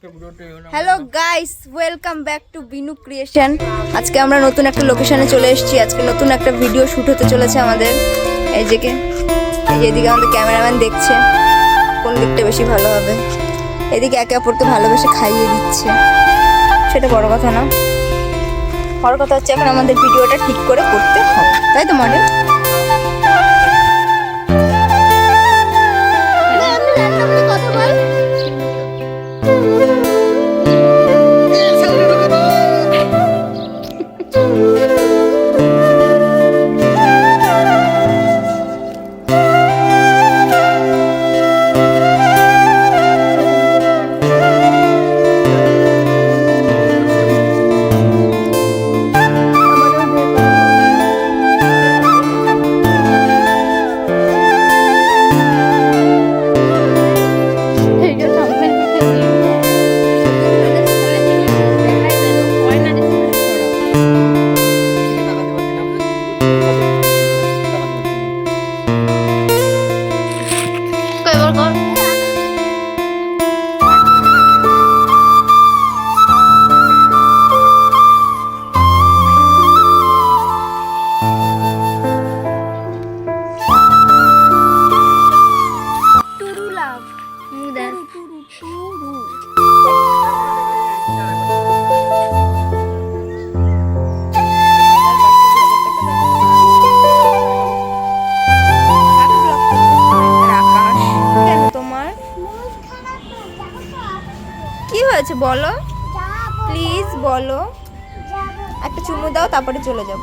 Hello guys, welcome back to Binu creation. আজকে আমরা নতুন একটা লোকেশনে চলে এসেছি। আজকে নতুন একটা ভিডিও শুট হতে চলেছে আমাদের। এইদিকে আমাদের ক্যামেরাম্যান দেখছে কোন দিকটা বেশি ভালো হবে। এদিকে একে অপরকে ভালোবেসে খাইয়ে দিচ্ছে, সেটা বড় কথা না। বড় কথা হচ্ছে এখন আমাদের ভিডিওটা ঠিক করে করতে হবে, তাই তো মডেল? কি হয়েছে বলো, প্লিজ বলো। একটা চুমু দাও, তারপরে চলে যাব।